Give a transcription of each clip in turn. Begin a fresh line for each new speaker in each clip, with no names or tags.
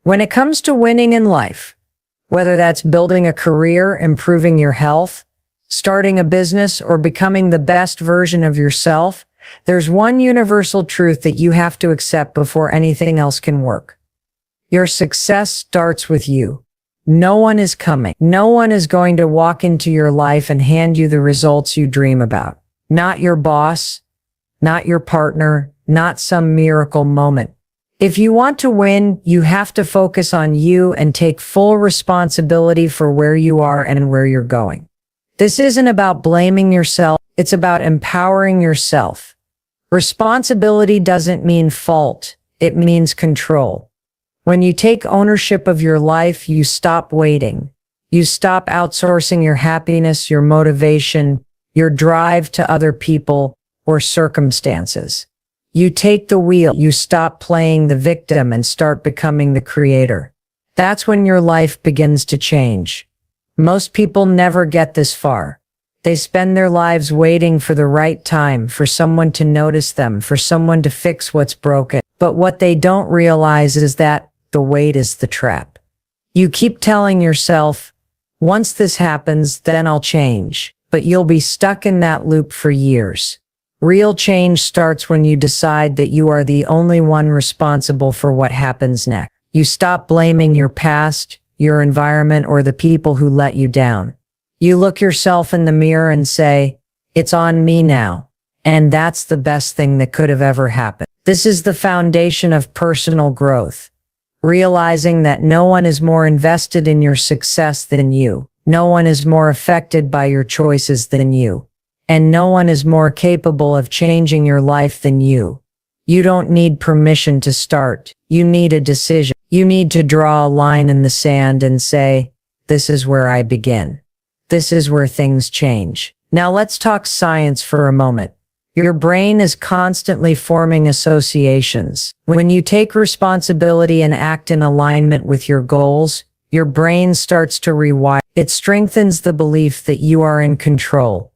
When it comes to winning in life, whether that's building a career, improving your health, starting a business, or becoming the best version of yourself, there's one universal truth that you have to accept before anything else can work. Your success starts with you. No one is coming. No one is going to walk into your life and hand you the results you dream about. Not your boss, not your partner, not some miracle moment. If you want to win, you have to focus on you and take full responsibility for where you are and where you're going. This isn't about blaming yourself. It's about empowering yourself. Responsibility doesn't mean fault. It means control. When you take ownership of your life, you stop waiting. You stop outsourcing your happiness, your motivation, your drive to other people or circumstances. You take the wheel. You stop playing the victim and start becoming the creator. That's when your life begins to change. Most people never get this far. They spend their lives waiting for the right time, for someone to notice them, for someone to fix what's broken. But what they don't realize is that the wait is the trap. You keep telling yourself, once this happens, then I'll change. But you'll be stuck in that loop for years. Real change starts when you decide that you are the only one responsible for what happens next. You stop blaming your past, your environment, or the people who let you down. You look yourself in the mirror and say, it's on me now. And that's the best thing that could have ever happened. This is the foundation of personal growth. Realizing that no one is more invested in your success than you. No one is more affected by your choices than you. And no one is more capable of changing your life than you. You don't need permission to start. You need a decision. You need to draw a line in the sand and say, this is where I begin. This is where things change. Now let's talk science for a moment. Your brain is constantly forming associations. When you take responsibility and act in alignment with your goals, your brain starts to rewire. It strengthens the belief that you are in control.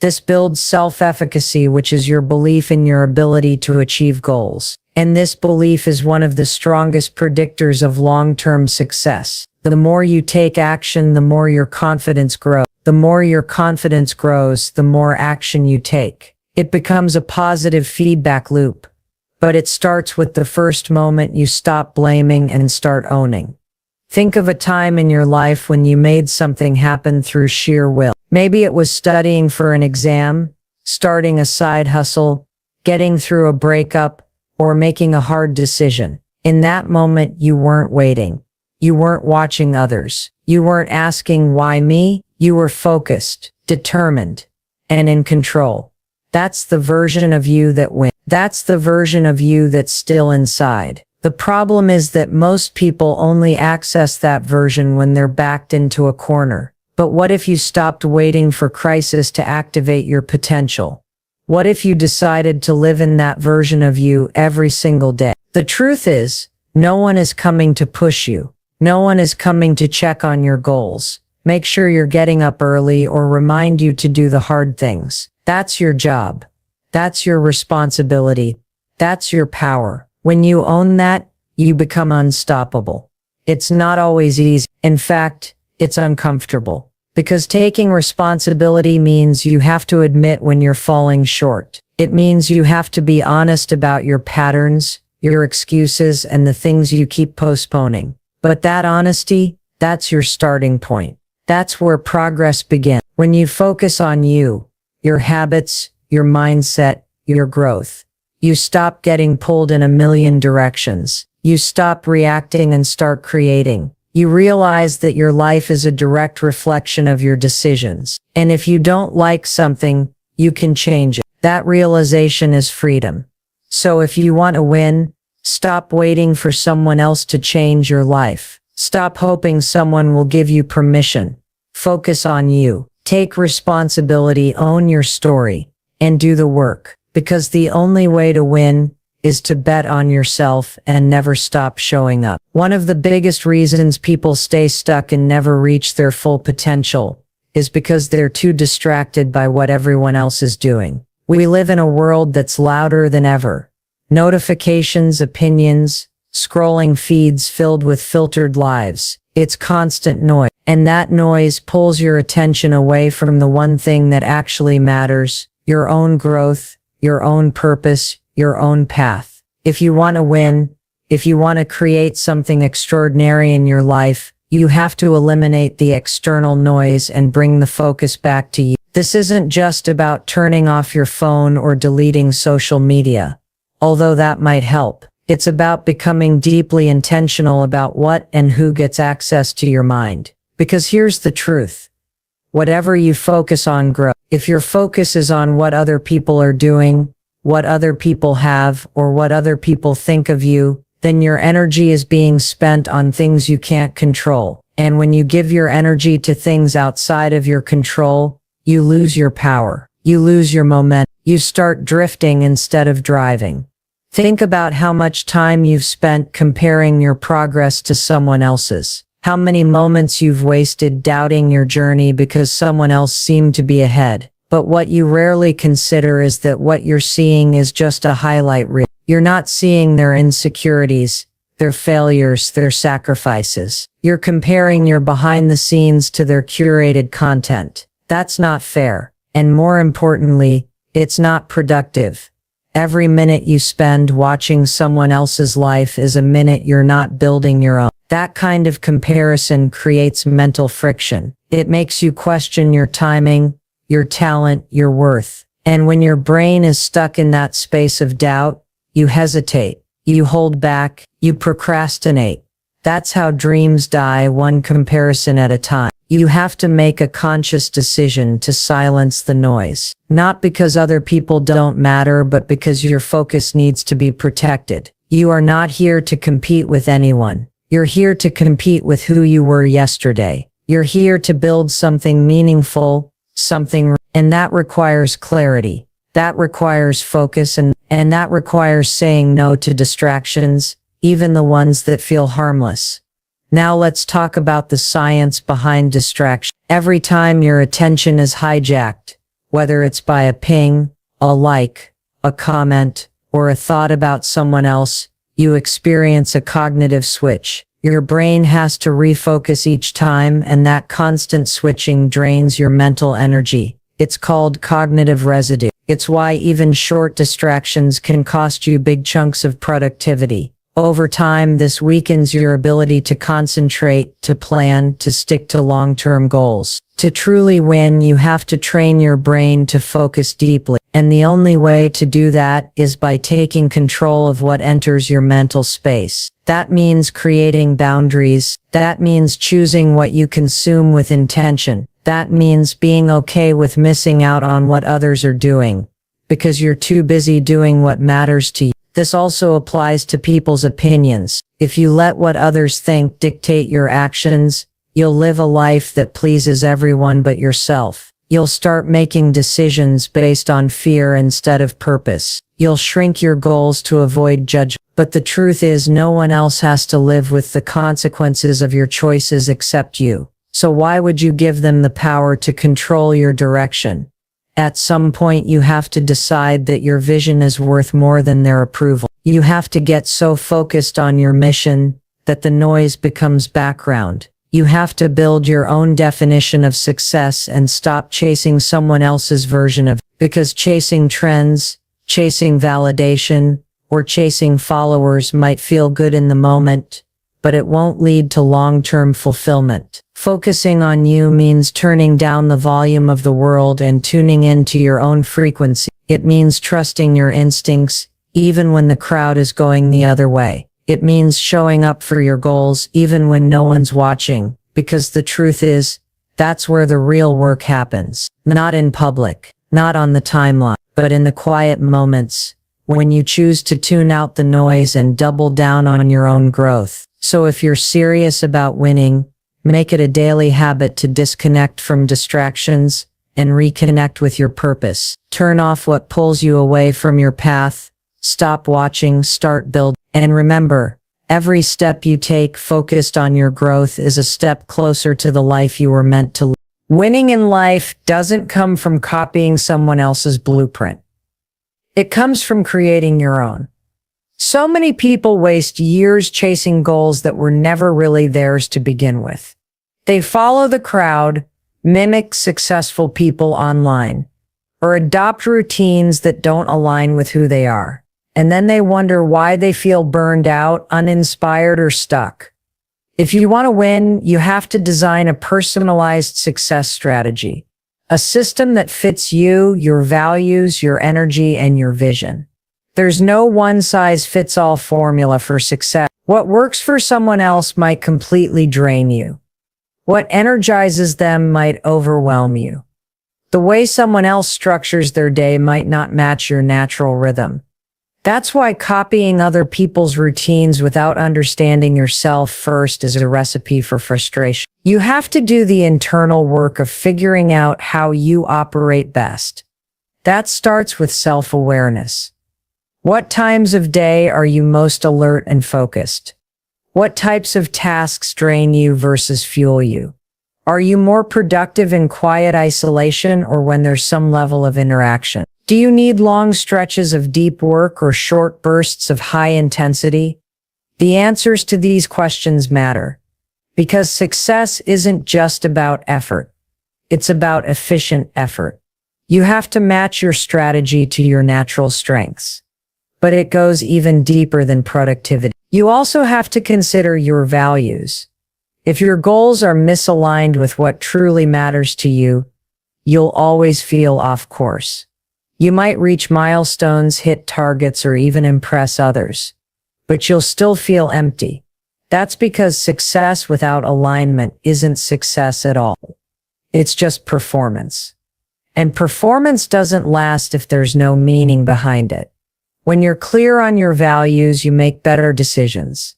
This builds self-efficacy, which is your belief in your ability to achieve goals. And this belief is one of the strongest predictors of long-term success. The more you take action, the more your confidence grows. The more your confidence grows, the more action you take. It becomes a positive feedback loop. But it starts with the first moment you stop blaming and start owning. Think of a time in your life when you made something happen through sheer will. Maybe it was studying for an exam, starting a side hustle, getting through a breakup, or making a hard decision. In that moment, you weren't waiting. You weren't watching others. You weren't asking, why me? You were focused, determined, and in control. That's the version of you that wins. That's the version of you that's still inside. The problem is that most people only access that version when they're backed into a corner. But what if you stopped waiting for crisis to activate your potential? What if you decided to live in that version of you every single day? The truth is, no one is coming to push you. No one is coming to check on your goals, make sure you're getting up early, or remind you to do the hard things. That's your job. That's your responsibility. That's your power. When you own that, you become unstoppable. It's not always easy. In fact, it's uncomfortable. Because taking responsibility means you have to admit when you're falling short. It means you have to be honest about your patterns, your excuses, and the things you keep postponing. But that honesty, that's your starting point. That's where progress begins. When you focus on you, your habits, your mindset, your growth. You stop getting pulled in a million directions. You stop reacting and start creating. You realize that your life is a direct reflection of your decisions. And if you don't like something, you can change it. That realization is freedom. So if you want to win, stop waiting for someone else to change your life. Stop hoping someone will give you permission. Focus on you. Take responsibility, own your story, and do the work. Because the only way to win is to bet on yourself and never stop showing up. One of the biggest reasons people stay stuck and never reach their full potential is because they're too distracted by what everyone else is doing. We live in a world that's louder than ever. Notifications, opinions, scrolling feeds filled with filtered lives. It's constant noise, and that noise pulls your attention away from the one thing that actually matters: your own growth, your own purpose, your own path. If you want to win, if you want to create something extraordinary in your life, you have to eliminate the external noise and bring the focus back to you. This isn't just about turning off your phone or deleting social media, although that might help. It's about becoming deeply intentional about what and who gets access to your mind. Because here's the truth: whatever you focus on grows. If your focus is on what other people are doing, what other people have, or what other people think of you, then your energy is being spent on things you can't control. And when you give your energy to things outside of your control, you lose your power. You lose your momentum. You start drifting instead of driving. Think about how much time you've spent comparing your progress to someone else's. How many moments you've wasted doubting your journey because someone else seemed to be ahead. But what you rarely consider is that what you're seeing is just a highlight reel. You're not seeing their insecurities, their failures, their sacrifices. You're comparing your behind the scenes to their curated content. That's not fair. And more importantly, it's not productive. Every minute you spend watching someone else's life is a minute you're not building your own. That kind of comparison creates mental friction. It makes you question your timing, your talent, your worth. And when your brain is stuck in that space of doubt, you hesitate, you hold back, you procrastinate. That's how dreams die, one comparison at a time. You have to make a conscious decision to silence the noise. Not because other people don't matter, but because your focus needs to be protected. You are not here to compete with anyone. You're here to compete with who you were yesterday. You're here to build something meaningful, and that requires clarity. That requires focus, and that requires saying no to distractions, even the ones that feel harmless. Now let's talk about the science behind distraction. Every time your attention is hijacked, whether it's by a ping, a like, a comment, or a thought about someone else, you experience a cognitive switch. Your brain has to refocus each time, and that constant switching drains your mental energy. It's called cognitive residue. It's why even short distractions can cost you big chunks of productivity. Over time, this weakens your ability to concentrate, to plan, to stick to long-term goals. To truly win, you have to train your brain to focus deeply. And the only way to do that is by taking control of what enters your mental space. That means creating boundaries. That means choosing what you consume with intention. That means being okay with missing out on what others are doing, because you're too busy doing what matters to you. This also applies to people's opinions. If you let what others think dictate your actions, you'll live a life that pleases everyone but yourself. You'll start making decisions based on fear instead of purpose. You'll shrink your goals to avoid judgment. But the truth is, no one else has to live with the consequences of your choices except you. So why would you give them the power to control your direction? At some point, you have to decide that your vision is worth more than their approval. You have to get so focused on your mission that the noise becomes background. You have to build your own definition of success and stop chasing someone else's version of it. Because chasing trends, chasing validation, or chasing followers might feel good in the moment, but it won't lead to long-term fulfillment. Focusing on you means turning down the volume of the world and tuning into your own frequency. It means trusting your instincts, even when the crowd is going the other way. It means showing up for your goals, even when no one's watching, because the truth is, that's where the real work happens. Not in public, not on the timeline, but in the quiet moments, when you choose to tune out the noise and double down on your own growth. So if you're serious about winning, make it a daily habit to disconnect from distractions and reconnect with your purpose. Turn off what pulls you away from your path. Stop watching, start building. And remember, every step you take focused on your growth is a step closer to the life you were meant to live. Winning in life doesn't come from copying someone else's blueprint. It comes from creating your own. So many people waste years chasing goals that were never really theirs to begin with. They follow the crowd, mimic successful people online, or adopt routines that don't align with who they are. And then they wonder why they feel burned out, uninspired, or stuck. If you want to win, you have to design a personalized success strategy, a system that fits you, your values, your energy, and your vision. There's no one-size-fits-all formula for success. What works for someone else might completely drain you. What energizes them might overwhelm you. The way someone else structures their day might not match your natural rhythm. That's why copying other people's routines without understanding yourself first is a recipe for frustration. You have to do the internal work of figuring out how you operate best. That starts with self-awareness. What times of day are you most alert and focused? What types of tasks drain you versus fuel you? Are you more productive in quiet isolation or when there's some level of interaction? Do you need long stretches of deep work or short bursts of high intensity? The answers to these questions matter, because success isn't just about effort. It's about efficient effort. You have to match your strategy to your natural strengths. But it goes even deeper than productivity. You also have to consider your values. If your goals are misaligned with what truly matters to you, you'll always feel off course. You might reach milestones, hit targets, or even impress others, but you'll still feel empty. That's because success without alignment isn't success at all. It's just performance. And performance doesn't last if there's no meaning behind it. When you're clear on your values, you make better decisions.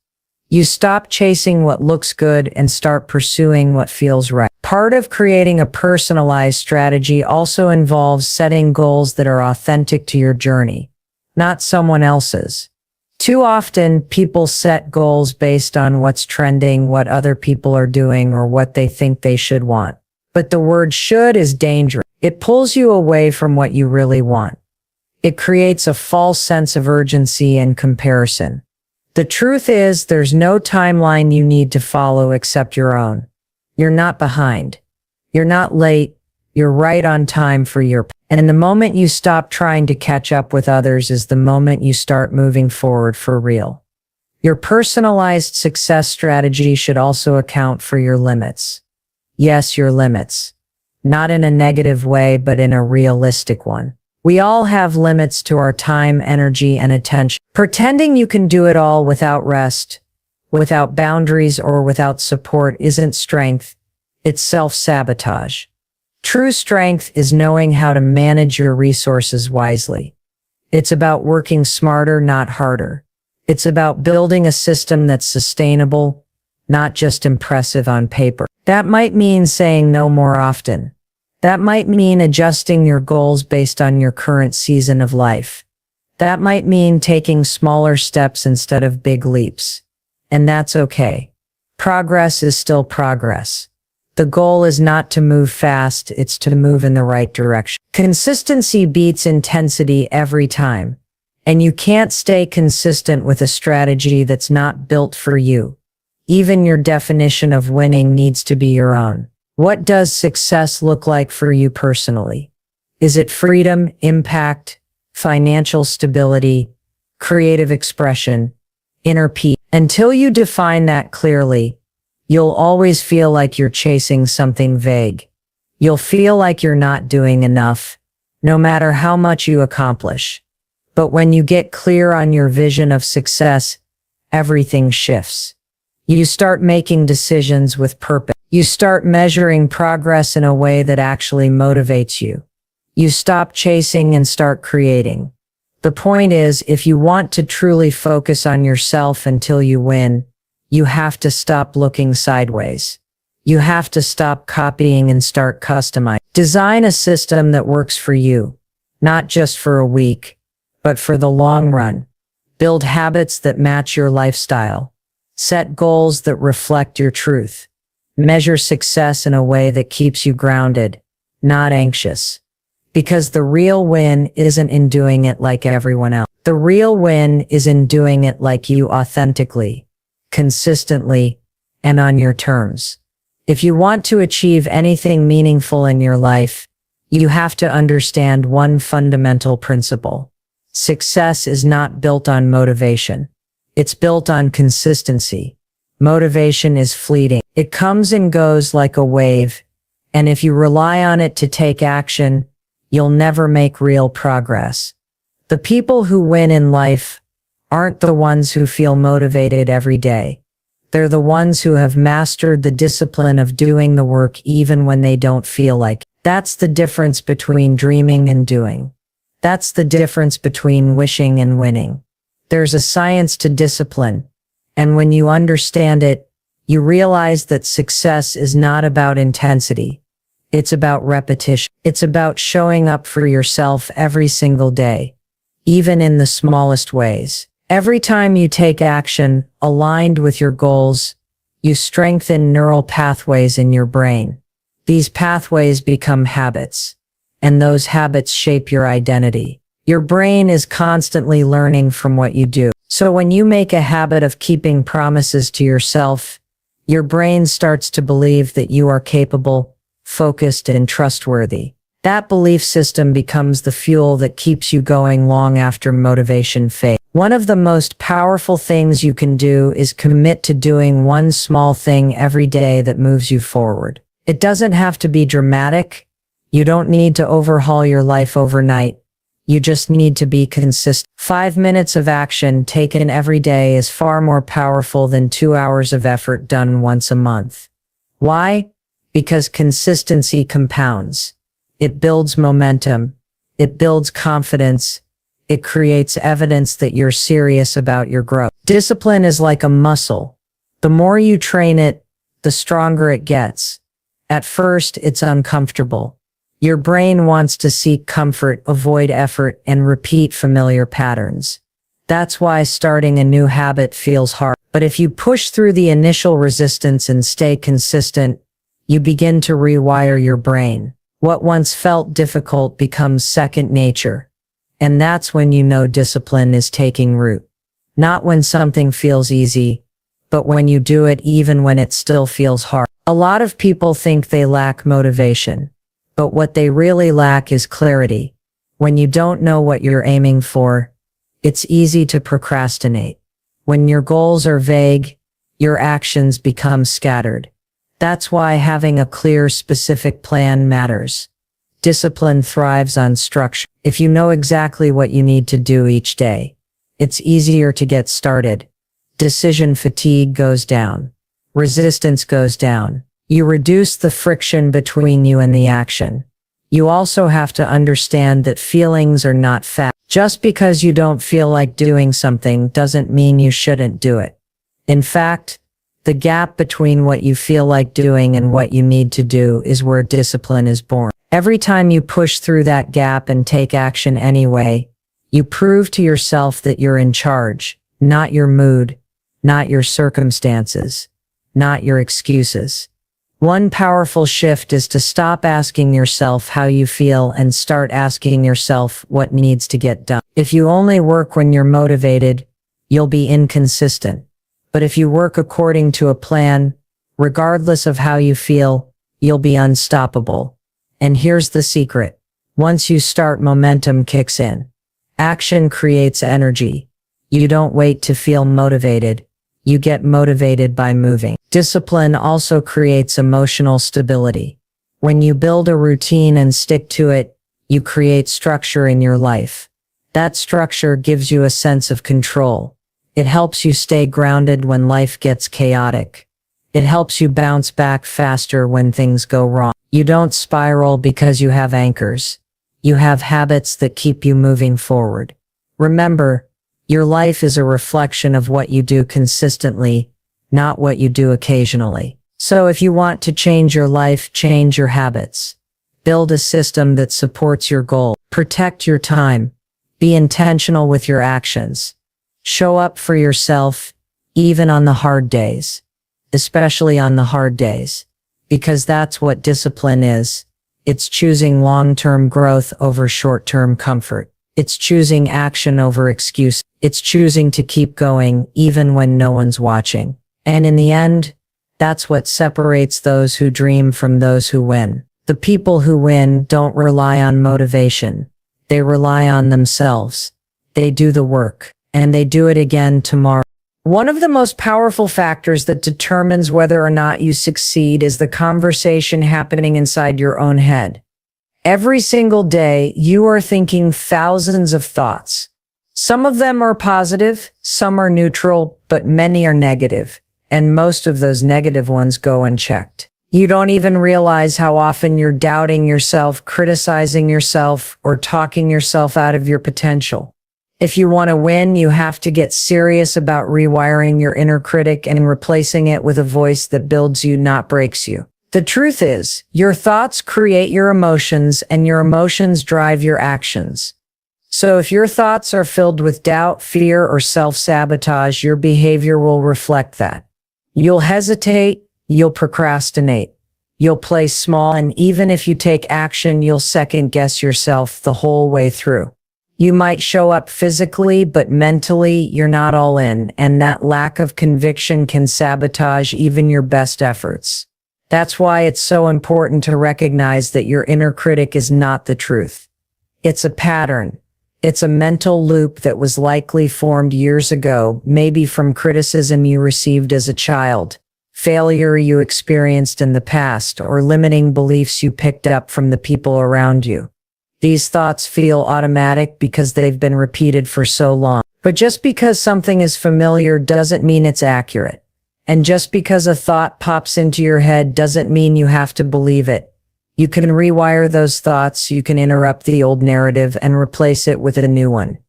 You stop chasing what looks good and start pursuing what feels right. Part of creating a personalized strategy also involves setting goals that are authentic to your journey, not someone else's. Too often, people set goals based on what's trending, what other people are doing, or what they think they should want. But the word should is dangerous. It pulls you away from what you really want. It creates a false sense of urgency and comparison. The truth is, there's no timeline you need to follow except your own. You're not behind. You're not late. You're right on time for your. And the moment you stop trying to catch up with others is the moment you start moving forward for real. Your personalized success strategy should also account for your limits. Yes, your limits. Not in a negative way, but in a realistic one. We all have limits to our time, energy, and attention. Pretending you can do it all without rest, without boundaries, or without support isn't strength. It's self-sabotage. True strength is knowing how to manage your resources wisely. It's about working smarter, not harder. It's about building a system that's sustainable, not just impressive on paper. That might mean saying no more often. That might mean adjusting your goals based on your current season of life. That might mean taking smaller steps instead of big leaps. And that's okay. Progress is still progress. The goal is not to move fast, it's to move in the right direction. Consistency beats intensity every time. And you can't stay consistent with a strategy that's not built for you. Even your definition of winning needs to be your own. What does success look like for you personally? Is it freedom, impact, financial stability, creative expression, inner peace? Until you define that clearly, you'll always feel like you're chasing something vague. You'll feel like you're not doing enough, no matter how much you accomplish. But when you get clear on your vision of success, everything shifts. You start making decisions with purpose. You start measuring progress in a way that actually motivates you. You stop chasing and start creating. The point is, if you want to truly focus on yourself until you win, you have to stop looking sideways. You have to stop copying and start customizing. Design a system that works for you, not just for a week, but for the long run. Build habits that match your lifestyle. Set goals that reflect your truth. Measure success in a way that keeps you grounded, not anxious. Because the real win isn't in doing it like everyone else. The real win is in doing it like you authentically, consistently, and on your terms. If you want to achieve anything meaningful in your life, you have to understand one fundamental principle. Success is not built on motivation. It's built on consistency. Motivation is fleeting. It comes and goes like a wave, and if you rely on it to take action, you'll never make real progress. The people who win in life aren't the ones who feel motivated every day. They're the ones who have mastered the discipline of doing the work even when they don't feel like it. That's the difference between dreaming and doing. That's the difference between wishing and winning. There's a science to discipline, and when you understand it, you realize that success is not about intensity. It's about repetition. It's about showing up for yourself every single day, even in the smallest ways. Every time you take action aligned with your goals, you strengthen neural pathways in your brain. These pathways become habits, and those habits shape your identity. Your brain is constantly learning from what you do. So when you make a habit of keeping promises to yourself, your brain starts to believe that you are capable, focused, and trustworthy. That belief system becomes the fuel that keeps you going long after motivation fades. One of the most powerful things you can do is commit to doing one small thing every day that moves you forward. It doesn't have to be dramatic. You don't need to overhaul your life overnight. You just need to be consistent. 5 minutes of action taken every day is far more powerful than 2 hours of effort done once a month. Why? Because consistency compounds. It builds momentum. It builds confidence. It creates evidence that you're serious about your growth. Discipline is like a muscle. The more you train it, the stronger it gets. At first, it's uncomfortable. Your brain wants to seek comfort, avoid effort, and repeat familiar patterns. That's why starting a new habit feels hard. But if you push through the initial resistance and stay consistent, you begin to rewire your brain. What once felt difficult becomes second nature. And that's when you know discipline is taking root. Not when something feels easy, but when you do it even when it still feels hard. A lot of people think they lack motivation, but what they really lack is clarity. When you don't know what you're aiming for, it's easy to procrastinate. When your goals are vague, your actions become scattered. That's why having a clear, specific plan matters. Discipline thrives on structure. If you know exactly what you need to do each day, it's easier to get started. Decision fatigue goes down. Resistance goes down. You reduce the friction between you and the action. You also have to understand that feelings are not facts. Just because you don't feel like doing something doesn't mean you shouldn't do it. In fact, the gap between what you feel like doing and what you need to do is where discipline is born. Every time you push through that gap and take action anyway, you prove to yourself that you're in charge, not your mood, not your circumstances, not your excuses. One powerful shift is to stop asking yourself how you feel and start asking yourself what needs to get done. If you only work when you're motivated, you'll be inconsistent. But if you work according to a plan, regardless of how you feel, you'll be unstoppable. And here's the secret. Once you start, momentum kicks in. Action creates energy. You don't wait to feel motivated. You get motivated by moving. Discipline also creates emotional stability. When you build a routine and stick to it, you create structure in your life. That structure gives you a sense of control. It helps you stay grounded when life gets chaotic. It helps you bounce back faster when things go wrong. You don't spiral because you have anchors. You have habits that keep you moving forward. Remember, your life is a reflection of what you do consistently, not what you do occasionally. So if you want to change your life, change your habits. Build a system that supports your goal. Protect your time. Be intentional with your actions. Show up for yourself, even on the hard days. Especially on the hard days. Because that's what discipline is. It's choosing long-term growth over short-term comfort. It's choosing action over excuse. It's choosing to keep going even when no one's watching. And in the end, that's what separates those who dream from those who win. The people who win don't rely on motivation. They rely on themselves. They do the work, and they do it again tomorrow. One of the most powerful factors that determines whether or not you succeed is the conversation happening inside your own head. Every single day, you are thinking thousands of thoughts. Some of them are positive, some are neutral, but many are negative, and most of those negative ones go unchecked. You don't even realize how often you're doubting yourself, criticizing yourself, or talking yourself out of your potential. If you want to win, you have to get serious about rewiring your inner critic and replacing it with a voice that builds you, not breaks you. The truth is, your thoughts create your emotions, and your emotions drive your actions. So if your thoughts are filled with doubt, fear, or self-sabotage, your behavior will reflect that. You'll hesitate, you'll procrastinate, you'll play small, and even if you take action, you'll second-guess yourself the whole way through. You might show up physically, but mentally, you're not all in, and that lack of conviction can sabotage even your best efforts. That's why it's so important to recognize that your inner critic is not the truth. It's a pattern. It's a mental loop that was likely formed years ago, maybe from criticism you received as a child, failure you experienced in the past, or limiting beliefs you picked up from the people around you. These thoughts feel automatic because they've been repeated for so long. But just because something is familiar doesn't mean it's accurate. And just because a thought pops into your head doesn't mean you have to believe it. You can rewire those thoughts, you can interrupt the old narrative and replace it with a new one.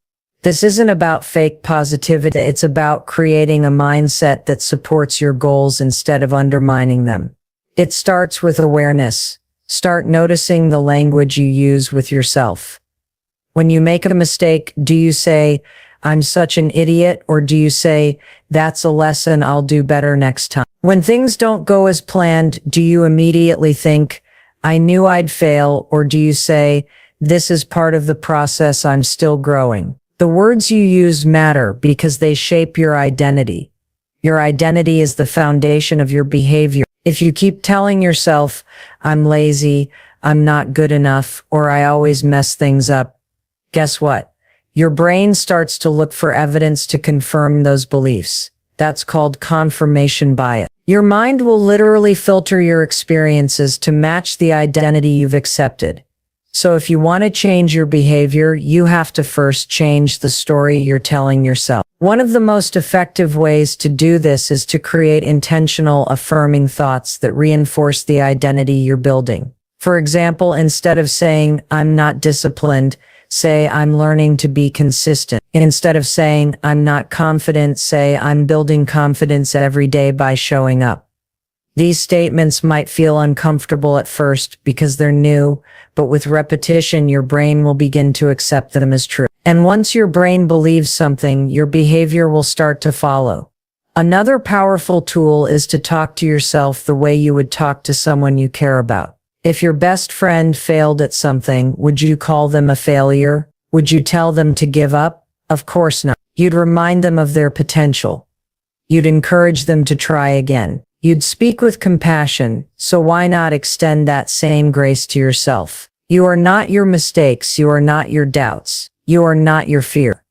This isn't about fake positivity, it's about creating a mindset that supports your goals instead of undermining them. It starts with awareness. Start noticing the language you use with yourself. When you make a mistake, do you say, "I'm such an idiot," or do you say, "That's a lesson, I'll do better next time"? When things don't go as planned, do you immediately think, "I knew I'd fail," or do you say, "This is part of the process, I'm still growing"? The words you use matter because they shape your identity. Your identity is the foundation of your behavior. If you keep telling yourself, "I'm lazy, I'm not good enough," or "I always mess things up," guess what? Your brain starts to look for evidence to confirm those beliefs. That's called confirmation bias. Your mind will literally filter your experiences to match the identity you've accepted. So if you want to change your behavior, you have to first change the story you're telling yourself. One of the most effective ways to do this is to create intentional, affirming thoughts that reinforce the identity you're building. For example, instead of saying, "I'm not disciplined," say, "I'm learning to be consistent." And instead of saying, "I'm not confident," say, "I'm building confidence every day by showing up." These statements might feel uncomfortable at first because they're new, but with repetition, your brain will begin to accept them as true. And once your brain believes something, your behavior will start to follow. Another powerful tool is to talk to yourself the way you would talk to someone you care about. If your best friend failed at something, would you call them a failure? Would you tell them to give up? Of course not. You'd remind them of their potential. You'd encourage them to try again. You'd speak with compassion, so why not extend that same grace to yourself? You are not your mistakes, you are not your doubts, you are not your fear.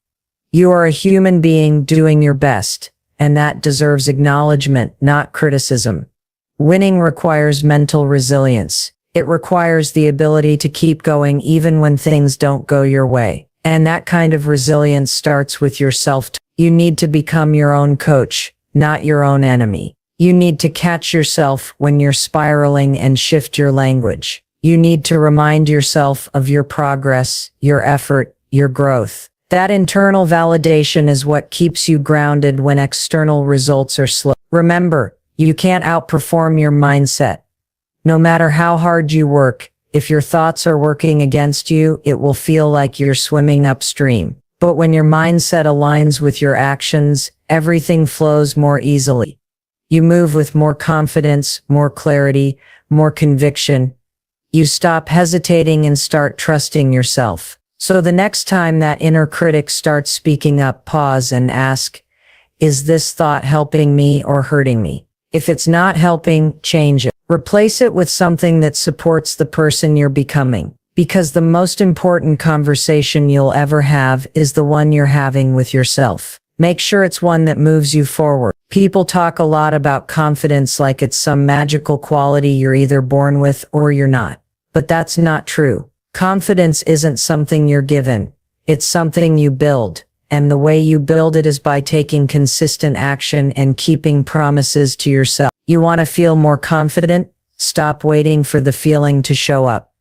You are a human being doing your best, and that deserves acknowledgement, not criticism. Winning requires mental resilience. It requires the ability to keep going even when things don't go your way. And that kind of resilience starts with yourself. You need to become your own coach, not your own enemy. You need to catch yourself when you're spiraling and shift your language. You need to remind yourself of your progress, your effort, your growth. That internal validation is what keeps you grounded when external results are slow. Remember, you can't outperform your mindset. No matter how hard you work, if your thoughts are working against you, it will feel like you're swimming upstream. But when your mindset aligns with your actions, everything flows more easily. You move with more confidence, more clarity, more conviction. You stop hesitating and start trusting yourself. So the next time that inner critic starts speaking up, pause and ask, is this thought helping me or hurting me? If it's not helping, change it. Replace it with something that supports the person you're becoming. Because the most important conversation you'll ever have is the one you're having with yourself. Make sure it's one that moves you forward. People talk a lot about confidence like it's some magical quality you're either born with or you're not. But that's not true. Confidence isn't something you're given. It's something you build. And the way you build it is by taking consistent action and keeping promises to yourself. You want to feel more confident? Stop waiting for the feeling to show up.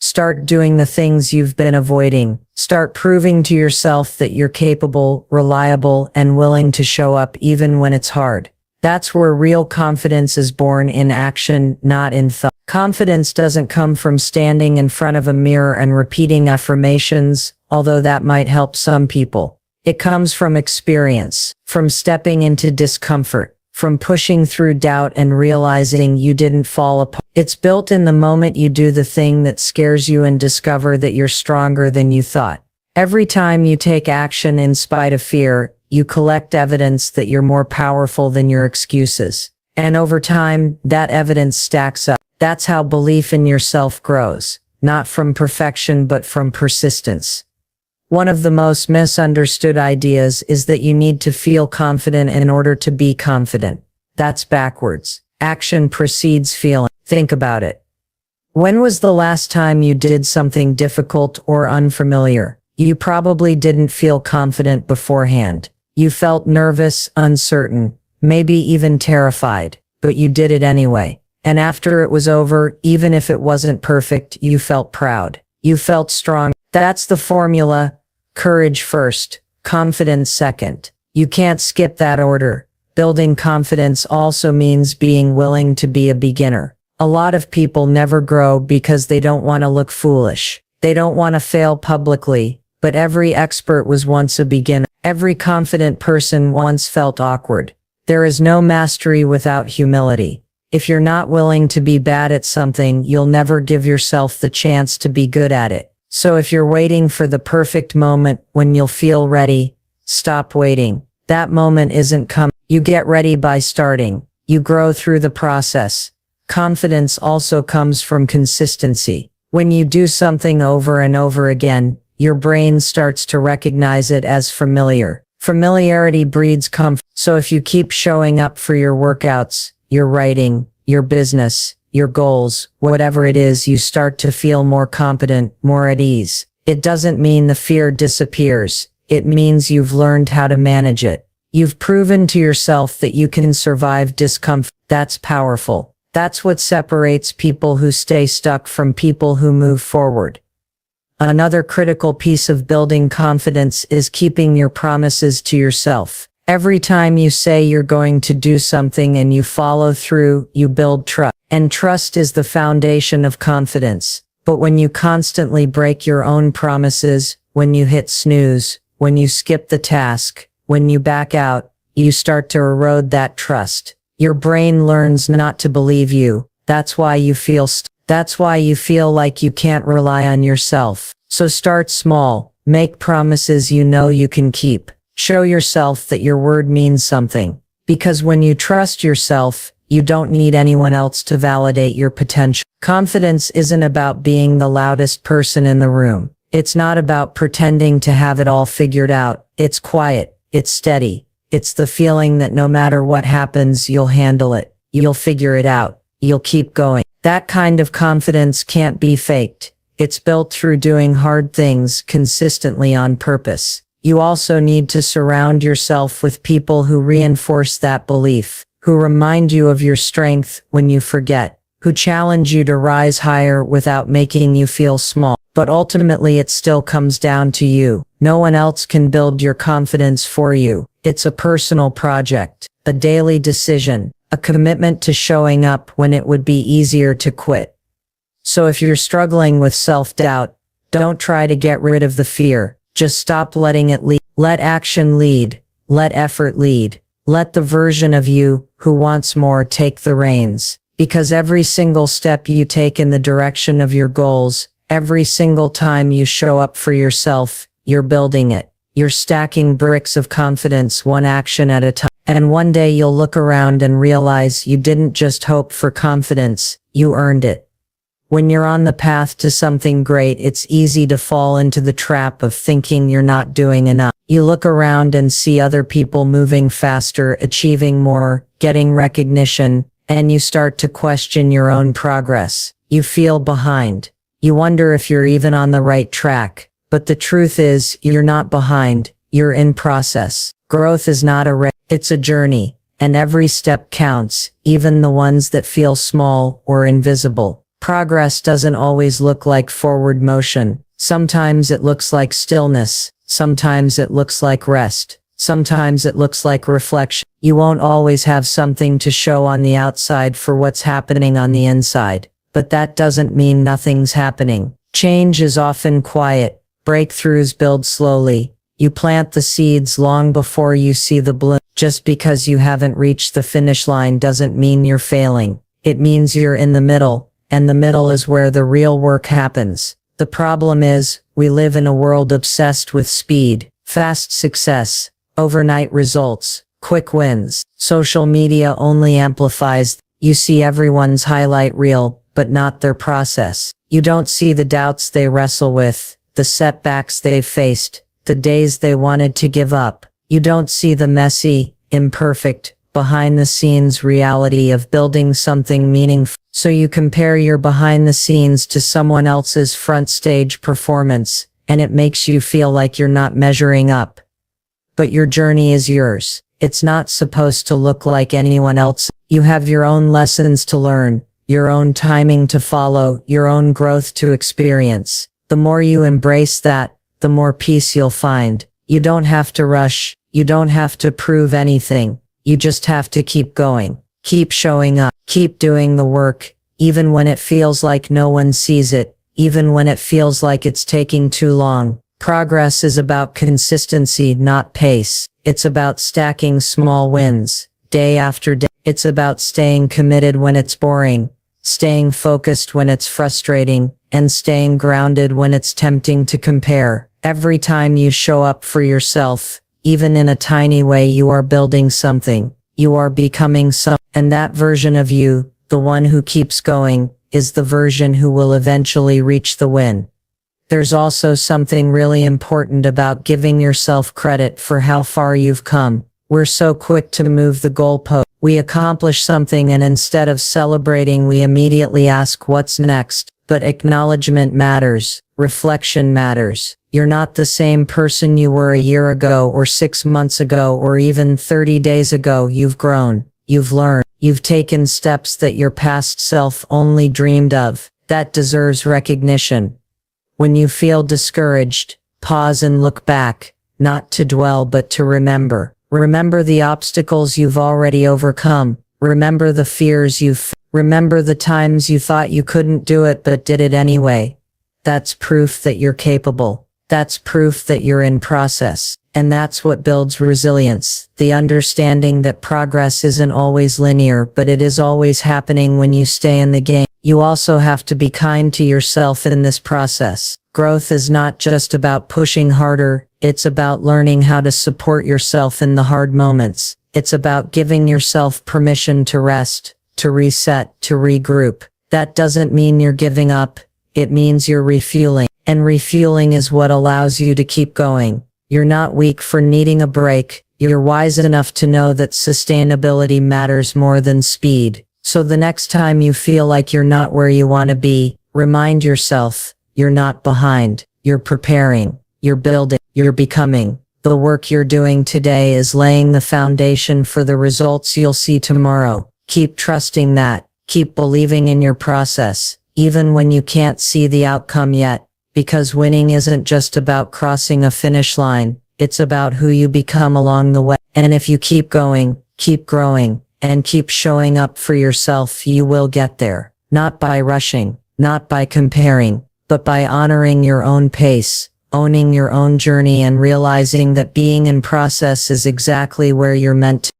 Start doing the things you've been avoiding. Start proving to yourself that you're capable, reliable, and willing to show up even when it's hard. That's where real confidence is born, in action, not in thought. Confidence doesn't come from standing in front of a mirror and repeating affirmations, although that might help some people. It comes from experience, from stepping into discomfort, from pushing through doubt and realizing you didn't fall apart. It's built in the moment you do the thing that scares you and discover that you're stronger than you thought. Every time you take action in spite of fear, you collect evidence that you're more powerful than your excuses. And over time, that evidence stacks up. That's how belief in yourself grows, not from perfection but from persistence. One of the most misunderstood ideas is that you need to feel confident in order to be confident. That's backwards. Action precedes feeling. Think about it. When was the last time you did something difficult or unfamiliar? You probably didn't feel confident beforehand. You felt nervous, uncertain, maybe even terrified, but you did it anyway. And after it was over, even if it wasn't perfect, you felt proud. You felt strong. That's the formula. Courage first, confidence second. You can't skip that order. Building confidence also means being willing to be a beginner. A lot of people never grow because they don't want to look foolish. They don't want to fail publicly, but every expert was once a beginner. Every confident person once felt awkward. There is no mastery without humility. If you're not willing to be bad at something, you'll never give yourself the chance to be good at it. So if you're waiting for the perfect moment when you'll feel ready, stop waiting. That moment isn't coming. You get ready by starting. You grow through the process. Confidence also comes from consistency. When you do something over and over again, your brain starts to recognize it as familiar. Familiarity breeds comfort. So if you keep showing up for your workouts, your writing, your business, your goals, whatever it is, you start to feel more competent, more at ease. It doesn't mean the fear disappears. It means you've learned how to manage it. You've proven to yourself that you can survive discomfort. That's powerful. That's what separates people who stay stuck from people who move forward. Another critical piece of building confidence is keeping your promises to yourself. Every time you say you're going to do something and you follow through, you build trust. And trust is the foundation of confidence. But when you constantly break your own promises, when you hit snooze, when you skip the task, when you back out, you start to erode that trust. Your brain learns not to believe you. That's why you feel like you can't rely on yourself. So start small. Make promises you know you can keep. Show yourself that your word means something. Because when you trust yourself, you don't need anyone else to validate your potential. Confidence isn't about being the loudest person in the room. It's not about pretending to have it all figured out. It's quiet. It's steady. It's the feeling that no matter what happens, you'll handle it. You'll figure it out. You'll keep going. That kind of confidence can't be faked. It's built through doing hard things consistently on purpose. You also need to surround yourself with people who reinforce that belief, who remind you of your strength when you forget, who challenge you to rise higher without making you feel small. But ultimately it still comes down to you. No one else can build your confidence for you. It's a personal project, a daily decision, a commitment to showing up when it would be easier to quit. So if you're struggling with self-doubt, don't try to get rid of the fear. Just stop letting it lead. Let action lead. Let effort lead. Let the version of you who wants more take the reins. Because every single step you take in the direction of your goals, Every single time you show up for yourself, you're building it. You're stacking bricks of confidence one action at a time. And one day you'll look around and realize you didn't just hope for confidence, you earned it. When you're on the path to something great, it's easy to fall into the trap of thinking you're not doing enough. You look around and see other people moving faster, achieving more, getting recognition, and you start to question your own progress. You feel behind. You wonder if you're even on the right track. But the truth is, you're not behind, you're in process. Growth is not a race, it's a journey, and every step counts, even the ones that feel small or invisible. Progress doesn't always look like forward motion. Sometimes it looks like stillness. Sometimes it looks like rest. Sometimes it looks like reflection. You won't always have something to show on the outside for what's happening on the inside. But that doesn't mean nothing's happening. Change is often quiet. Breakthroughs build slowly. You plant the seeds long before you see the bloom. Just because you haven't reached the finish line doesn't mean you're failing. It means you're in the middle. And the middle is where the real work happens. The problem is, we live in a world obsessed with speed, fast success, overnight results, quick wins. Social media only amplifies. You see everyone's highlight reel, but not their process. You don't see the doubts they wrestle with, the setbacks they've faced, the days they wanted to give up. You don't see the messy, imperfect, behind-the-scenes reality of building something meaningful. So you compare your behind-the-scenes to someone else's front-stage performance, and it makes you feel like you're not measuring up. But your journey is yours. It's not supposed to look like anyone else. You have your own lessons to learn, your own timing to follow, your own growth to experience. The more you embrace that, the more peace you'll find. You don't have to rush. You don't have to prove anything. You just have to keep going. Keep showing up. Keep doing the work, even when it feels like no one sees it, even when it feels like it's taking too long. Progress is about consistency, not pace. It's about stacking small wins, day after day. It's about staying committed when it's boring, staying focused when it's frustrating, and staying grounded when it's tempting to compare. Every time you show up for yourself, even in a tiny way, you are building something. You are becoming some, and that version of you, the one who keeps going, is the version who will eventually reach the win. There's also something really important about giving yourself credit for how far you've come. We're so quick to move the goalpost. We accomplish something and instead of celebrating, we immediately ask what's next. But acknowledgement matters. Reflection matters. You're not the same person you were a year ago or 6 months ago or even 30 days ago. You've grown. You've learned. You've taken steps that your past self only dreamed of. That deserves recognition. When you feel discouraged, pause and look back, not to dwell but to remember. Remember the obstacles you've already overcome. Remember the fears remember the times you thought you couldn't do it but did it anyway. That's proof that you're capable. That's proof that you're in process. And that's what builds resilience. The understanding that progress isn't always linear, but it is always happening when you stay in the game. You also have to be kind to yourself in this process. Growth is not just about pushing harder. It's about learning how to support yourself in the hard moments. It's about giving yourself permission to rest, to reset, to regroup. That doesn't mean you're giving up. It means you're refueling. And refueling is what allows you to keep going. You're not weak for needing a break. You're wise enough to know that sustainability matters more than speed. So the next time you feel like you're not where you want to be, remind yourself, you're not behind. You're preparing. You're building. You're becoming. The work you're doing today is laying the foundation for the results you'll see tomorrow. Keep trusting that. Keep believing in your process, even when you can't see the outcome yet. Because winning isn't just about crossing a finish line, it's about who you become along the way. And if you keep going, keep growing, and keep showing up for yourself, you will get there. Not by rushing, not by comparing, but by honoring your own pace, owning your own journey and realizing that being in process is exactly where you're meant to.